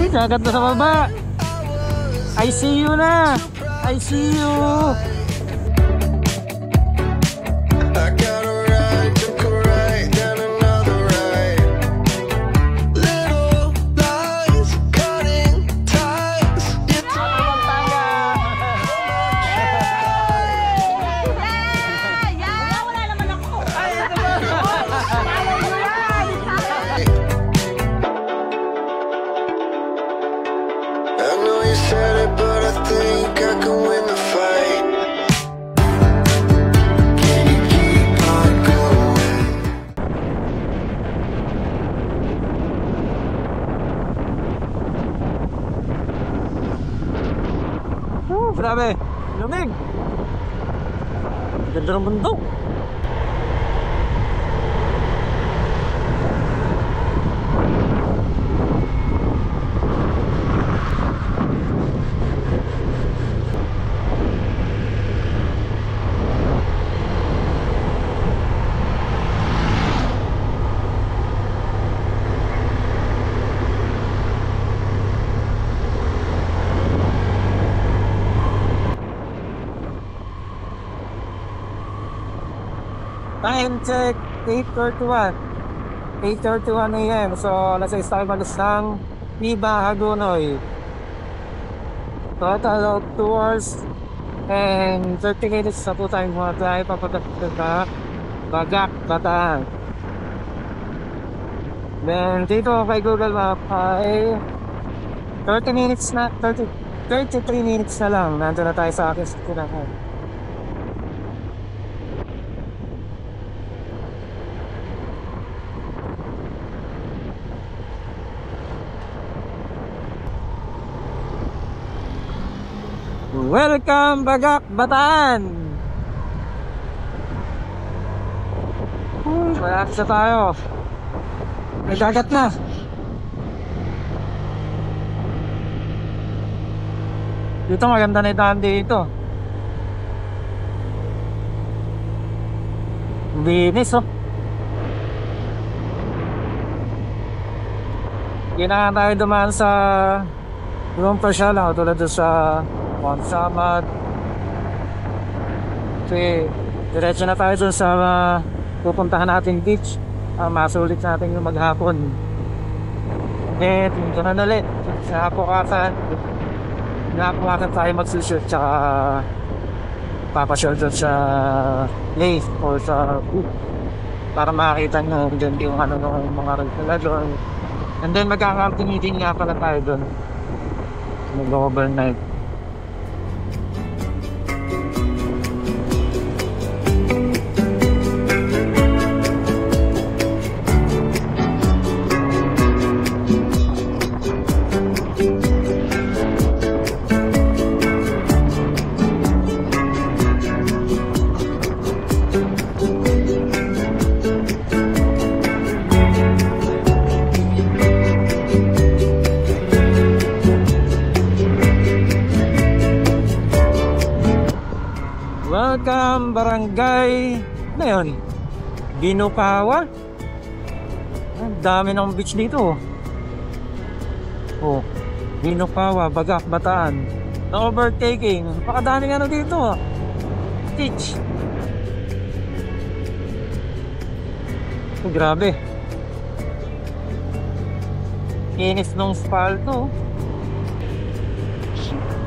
dagat na sa baba. I see you na. I see you. Grabe, lumig. Ganda ng bundok. Time check, 8:31 AM. So, nasa Starbucks ng Viva Hagonoy. Total of 2 hours and 30 minutes na po tayong mga tayo papunta sa Bagak, Bataan. Then, dito kay Google Map ay 33 minutes na lang. Nandun na tayo sa akin sa tinahan. Welcome Bagak, Bataan. Malapit na tayo. May dagat na. Dito maganda na itaan dito. Binis oh. Hindi na tayo dumaan sa Room Pasyala tulad doon sa Monsamad. Kasi diretso na tayo dun sa pupuntahan natin beach. Masulit natin yung maghapon. Dito na ulit sa Hapukakan. Hapukakan tayo magsushoot. Tsaka papashoot dun sa lake o sa para makakita nyo dun yung ano ng mga ragtala doon. And then magkakamping meeting nga pala tayo dun. Mag-overnight. Welcome Barangay na yun, Binukawa. Ang dami ng beach dito. Oh, Binukawa, Bagak, Bataan. No overtaking. Napakadaming ano dito. Beach. Oh, grabe. Inis ng spalto.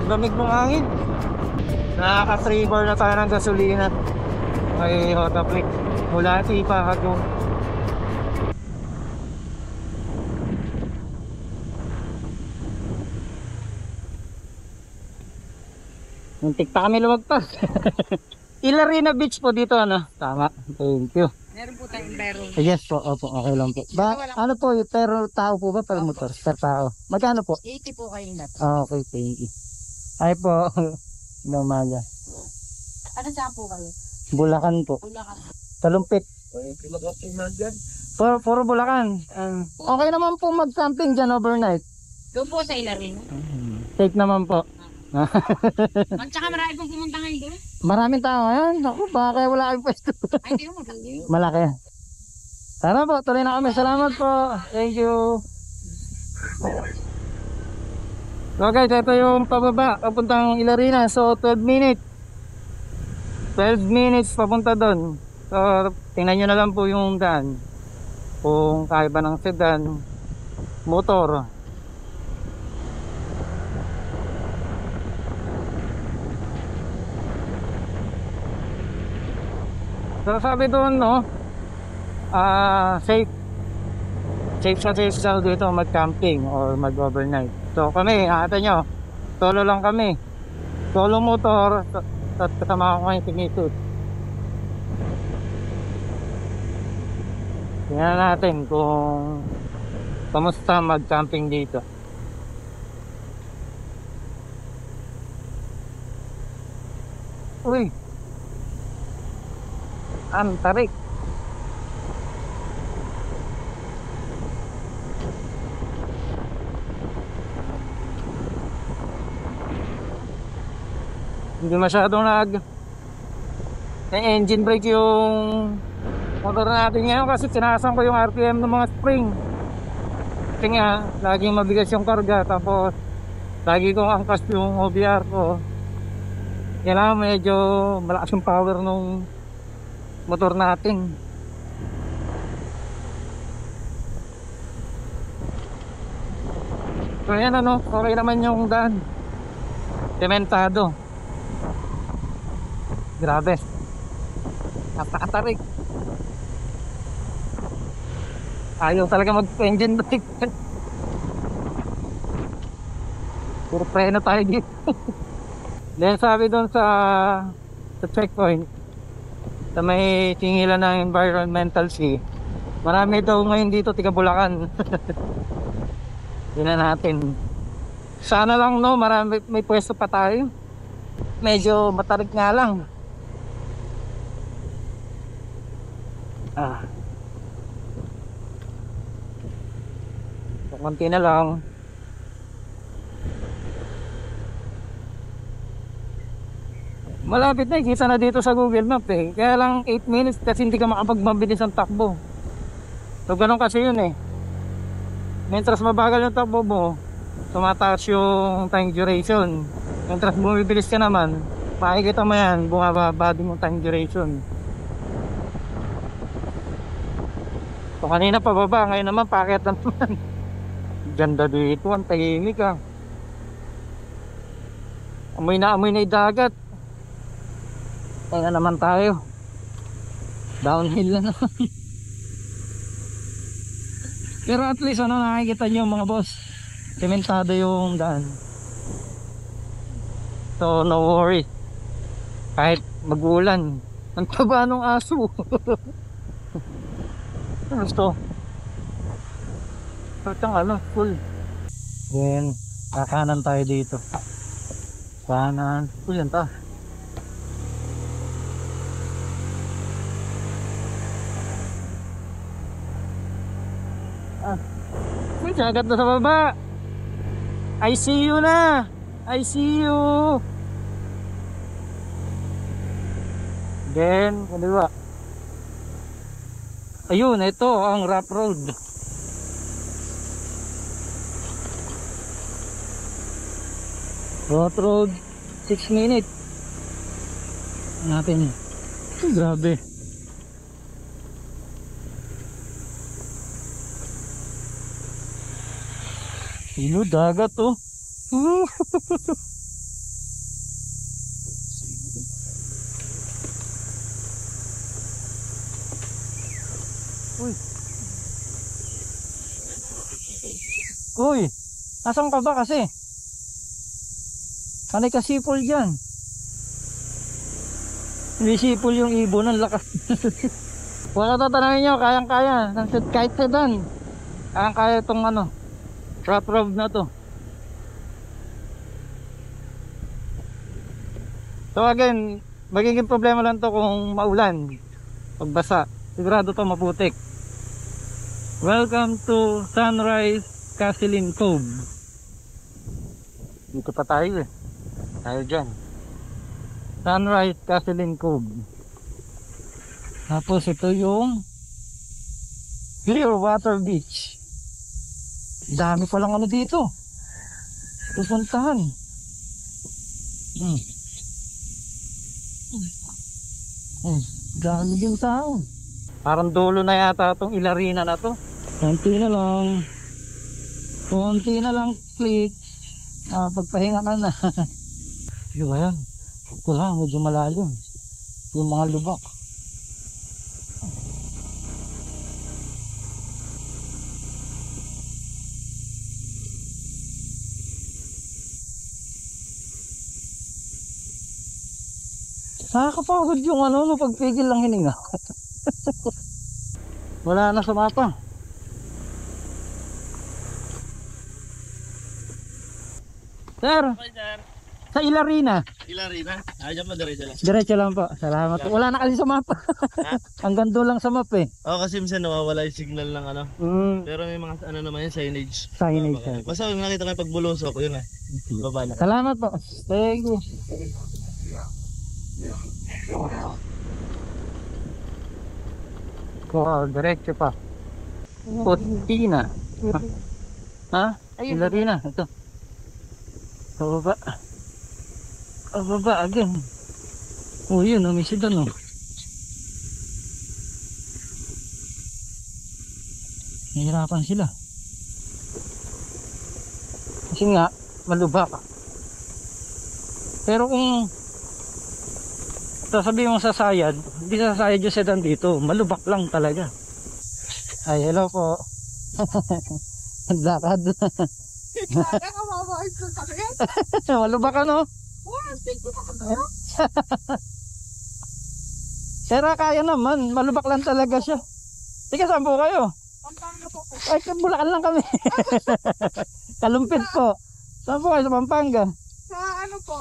Lamig ng hangin. Nakaka-3 bar na tayo ng gasolina kay Hotaflick mula Tipa hanggang muntik pa kami lumagpas. Ilarina Beach po dito ano? Tama, thank you. Meron po tayong pero. Yes po, opo, okay lang po. Ano po, pero tao po ba? Per motor, per tao. Magkano po? 80 po kayo na. Okay, thank you. Ay po. Normala. Ano saan po kayo? Bulacan po. Bulacan. Talumpit. Puro Bulacan. Okay naman po mag-camping dyan overnight. Doon po sa Ilarin. Safe naman po. At saka marami pong pumunta ngayon doon. Maraming tao ngayon. Naku, baka kaya wala kayong pwesto. Ay, hindi mo malaki. Malaki. Tara po, tuloy na kami. Salamat po. Thank you. So guys, ito yung pababa papuntang Ilarina. So 12 minutes. 12 minutes papunta doon. So tingnan nyo na lang po yung daan. Kung kaya ba ng sedan, motor. So sabi doon, no, safe sa dito mag-camping or mag-overnight. So kami, ate nyo, solo lang kami, solo motor at kasama ko kayo tinisip. Tingnan natin kung kamusta mag-camping dito. Uy, ang tarik. Hindi masyadong engine brake yung motor natin ngayon kasi tinasan ko yung RPM ng mga spring. Kasi nga, laging mabigas yung karga, tapos lagi kong angkas yung OBR ko. Kailangan medyo malakas yung power nung motor natin. So yan, ano, okay naman yung daan, sementado. Grabe, napakatarik. Ayaw talaga mag-engine brake. Puro preno tayo dito. Then sabi doon sa checkpoint sa may tingilan ng environmental sea, marami daw ngayon dito tiga Bulacan. Tingnan natin. Sana lang, no, marami, may pwesto pa tayo. Medyo matarik nga lang. So, konti na lang. Malapit na, kita na dito sa Google Map eh. Kaya lang 8 minutes kasi hindi ka makapagmabilis ang takbo. So ganun kasi yun eh. Mientras mabagal yung takbo mo, tumataas yung time duration. Mientras bumibilis ka naman, makikita mo yan, bumababa din yung time duration. So kanina pababa, ngayon naman paakyat na naman. Ganda dito, ang tahimik ah. Amoy na yung dagat. Kaya naman tayo, downhill na naman. Pero at least ano, nakikita nyo mga boss, sementado yung daan. So no worry, kahit mag-ulan. Ang taba ng aso. Gusto ano, full. Then kakanan tayo dito, kanan, full yan ta. Agad na sa baba. I see you na. I see you. Then, kaliwa. Ayun, ito ang rough road. Rough road, 6 minutes. Natin. Grabe. Ilo, dagat oh. Uy. Uy, nasaan ka ba kasi? Sanay ka sipol dyan. Hindi sipol yung ibon, ang lakas. Wala tatanungin nyo, kayang-kaya. Kahit sedan, kayang-kaya itong ano, rough road na to. So again, magiging problema lang to kung maulan, pagbasa. Sigurado to maputik. Welcome to Sunrise Casilin Cove. Dito pa tayo eh. Tayo dyan. Sunrise Casilin Cove. Tapos ito yung Clearwater Beach. Dami palang ano dito. pupuntahan. Dami din tao. Parang dulo na yata itong Ilarina na to. Konti na lang. Konti na lang click. Pagpahinga ka na. Yung ba yan? Ito lang, medyo malalim. Yung mga lubak. Nakakapagod yung ano, no, pagpigil lang hininga. Wala na sa mapa. Sir, Okay, sir. sa Ilarina. Ilarina? Ayaw mo, diretso lang. Diretso lang po. Salamat po. Wala na kasi sa mapa. Hanggang doon lang sa map eh. Oo, kasi minsan nawawala yung signal ng ano. Pero may mga ano naman yung signage. Signage, sir. Basta yung nakita ko yung pagbulusok, yun na. Baba na. Salamat po. Thank you. Wow, diretso pa. Putina. Ha? Ilarina. Ito. Pababa. Pababa again. Oh, yun. May sidan, oh. Nahihirapan sila. Kasi nga, malubak. Pero kung sasabihin mo sasayad, hindi sasayad yung sedan dito. Malubak lang talaga. Ay, hello po. Lakad. Malubak ano? Pero kaya naman, malubak lang talaga siya. Tika, saan po kayo? Pampanga po. Ay, Bulacan lang kami. Kalumpit po. Saan po kayo sa Pampanga? Sa ano po?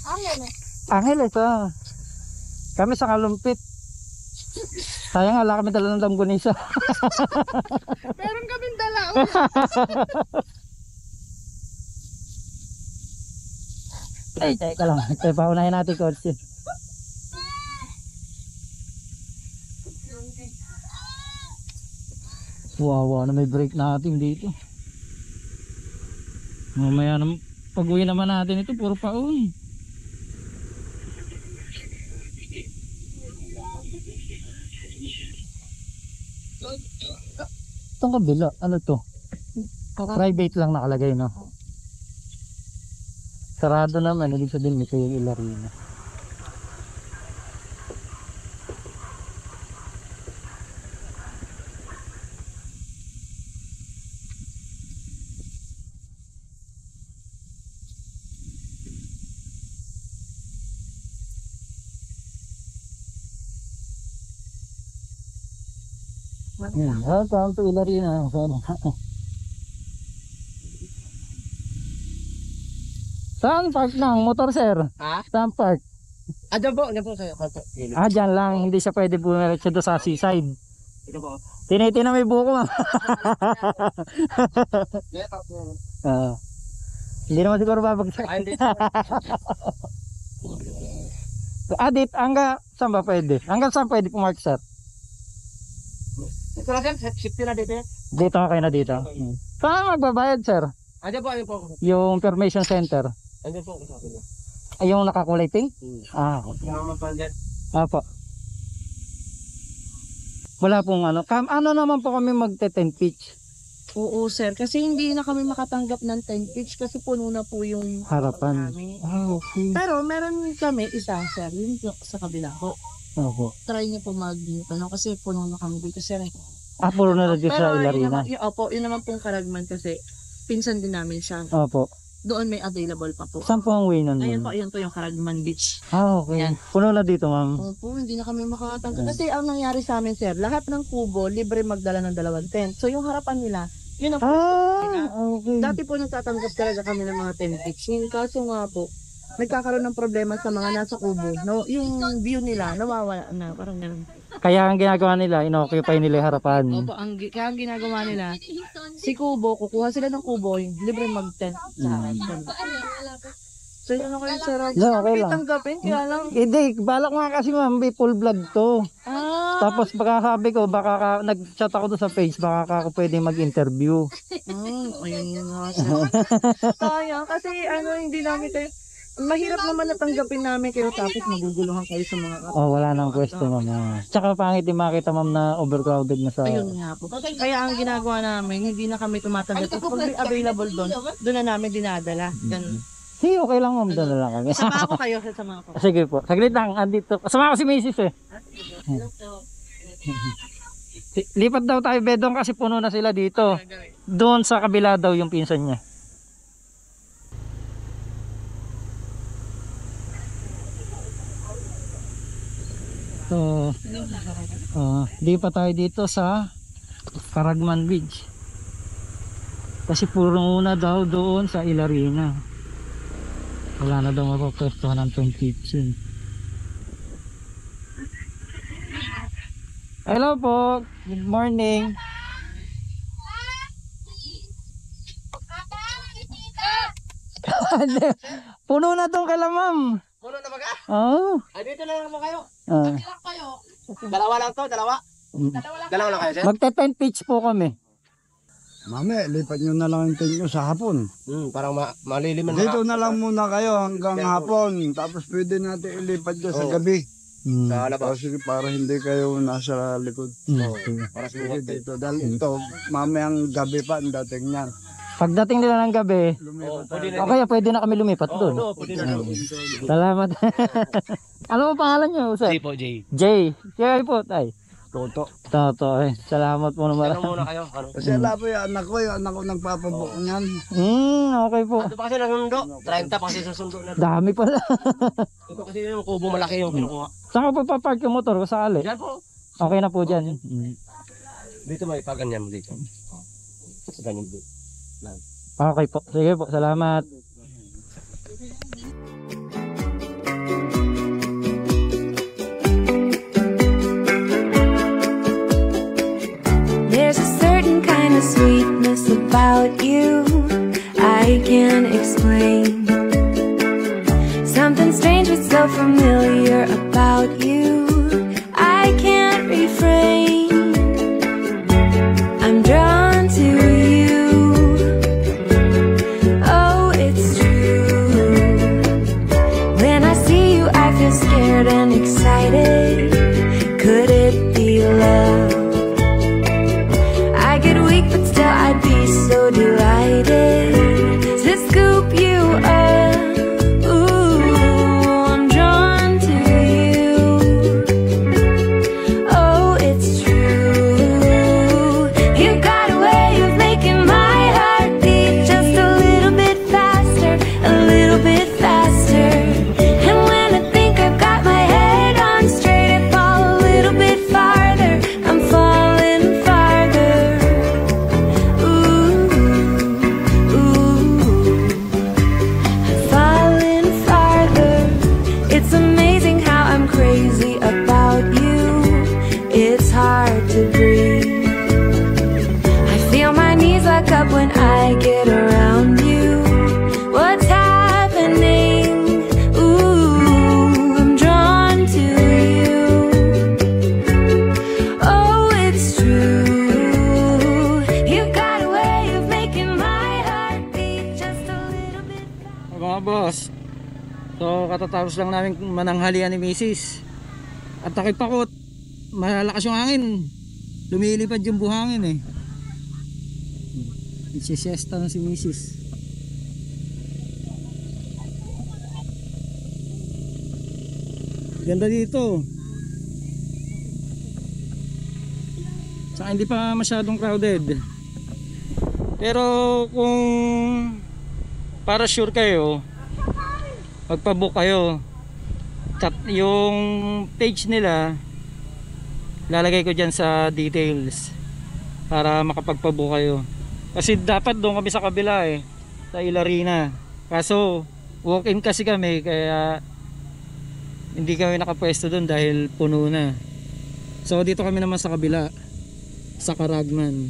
Angel eh. Angel ito. Kami sa Kalumpit. Sayang wala kami dala ng langgunisa. Meron kaming dala. Ay, teka lang. Ito, paunahin natin kotse. Wow, na may brake natin dito. Mamaya naman, pag-uwi naman natin ito, puro paon. Itong kabila, ano to? Private lang nakalagay, no? Sarado naman, ibig sabihin ito yung Ilarina. Welcome to Ilarina. Saan park ng motor, sir? Ha? Saan park? Diyan po sa'yo. Dyan lang. Hindi siya pwede bumiretso doon sa seaside. Ito po. Tinitina may buko, ma'am. Hindi naman siguro babagsak. Hindi. Dito, hanggang saan ba pwede? Hanggang saan pwede pumark, sir? Ito na sir, safety na dito. Dito kayo na dito. Saan magbabayad, sir? Diyan po. Yung information center. Diyan po. Ay, yung nakakulay pink? Okay. Apo. Wala pong ano. Ano naman po kami magte-10 pitch? Oo, sir. Kasi hindi na kami makatanggap ng 10 pitch kasi puno na po yung Harapan. namin. Okay. Pero meron kami isa, sir. Yung sa kabila po. Opo. Try niyo po ano, kasi puno na kami dito, sir. Puro na dito sa Ilarina. Yun naman pong Karagman kasi pinsan din namin siya. Opo. Doon may available pa po. Saan po ang way nun? Ayun po yung Karagman Beach. Okay. Yan. Puno na dito, ma'am. Opo, hindi na kami makatanggap. Kasi ang nangyari sa amin, sir, lahat ng kubo, libre magdala ng 2 tent. So yung harapan nila, yun ang Okay. dati po nagtatanggap talaga kami ng mga 10 pitch. Kaso nga po, nagkakaroon ng problema sa mga nasa kubo. No, yung view nila, nawawala na. Parang ganun. Kaya ang ginagawa nila, inoccupy nila yung harapan. Opo, kaya ang ginagawa nila, si kubo, kukuha sila ng kubo, libre mag-tent sa akin. So yun ako yung sarap. No, okay lang. Tanggapin, kaya lang. Hindi, balak nga kasi ma'am, may full vlog to. Ah, Tapos baka sabi ko, nag-chat ako doon sa face, baka ako pwede mag-interview. Ayun yun nga. Sayang, kasi hindi namin kayo, mahirap naman natanggapin namin kayo tapos maguguluhan kayo sa mga Oh, wala nang pwesto, ma'am. Tsaka pangit din makita, ma'am, na overcrowded na sa... Ayun nga po. Kaya ang ginagawa namin, hindi na kami tumatanggap. Kung may available doon na namin dinadala. Ganun. Hey, okay lang, ma'am. Doon na lang kami. Sama ko kayo, sama ko. Sige po. Saglit lang. Andito. Kasama ko si Mrs. eh. Lipat daw tayo bedong kasi puno na sila dito. Doon sa kabila daw yung pinsan niya. So, lipat tayo dito sa Caragman Beach. Kasi puro na daw doon sa Ilarina. Wala na daw mapapwestuhan ng 2015. Hello po. Good morning. Puno na tong kala, ma'am. Puno na baga? Oo. Ay, dito na lang mo kayo. Ah. Ilan kayo? Dalawa lang to, dalawa. Dalawa lang kayo, sir? Magte-10 pitch po kami. Mami, lipat nyo na lang yung tent nyo sa hapon. Parang maliliman Dito na lang muna kayo hanggang hapon. Tapos pwede natin ilipat dyan sa gabi. Sa labas. Kasi para hindi kayo nasa likod. Para sa Sige dito. Dahil ito, mamayang gabi pa ang dating niyan. Pagdating nila ng gabi, pwede na. o kaya pwede na kami lumipat doon. Pwede na. Salamat. Ano mo pangalan niyo, sir? Jay po, Jay. Jay. Jay po, tay. Toto. Toto, eh. Salamat po naman. Ano muna kayo? Kasi alam po yung anak ko nagpapabok niyan. Okay po. Ito pa kasi nasundo. 30 pa kasi susundo na. Dami pala. Ito kasi yung kubo malaki yung kinukuha. Saan ka pa papark yung motor ko sakali? Diyan po. Okay na po dyan. Dito may paganyan mo dito. Ganyan dito. Okay po. Sige po. Salamat. There's a certain kind of sweetness about you I can't explain. Something strange but so familiar about you I can't refrain. I'm drawn to you. Oh, it's true. When I see you I feel scared and excited. Could it be love? I get weak, but still I'd be so delighted to scoop you up. Ooh, I'm drawn to you. Oh, it's true. You got a way of making my heart beat just a little bit faster, a little bit faster. And when I think I've got my head on straight, I fall a little bit farther. I'm falling farther. Falling farther. It's amazing how I'm crazy about you. It's hard to breathe. I feel my knees lock up when I get around you. What's happening? Ooh, I'm drawn to you. Oh, it's true. You've got a way of making my heart beat just a little bit. Mga boss. So katatapos lang namin mananghalian ni Mrs. At takipakot. Malalakas yung hangin. Lumilipad yung buhangin eh. Isisiesta na si Mrs. Ganda dito. Saka hindi pa masyadong crowded. Pero kung para sure kayo, magpa-book kayo. Yung page nila lalagay ko dyan sa details para makapagpa-book kayo. Kasi dapat doon kami sa kabila eh, sa Ilarina. Kaso walk-in kasi kami kaya hindi kami nakapwesto doon dahil puno na. So dito kami naman sa kabila, sa Caragman.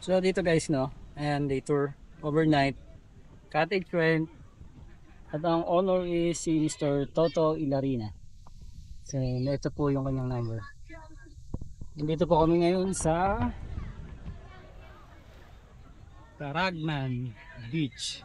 So dito guys, no, and day tour overnight, cottage rent, at ang owner is si Mr. Toto Ilarina. So, ito po yung kanyang number. Dito po kami ngayon sa Taragnan Beach.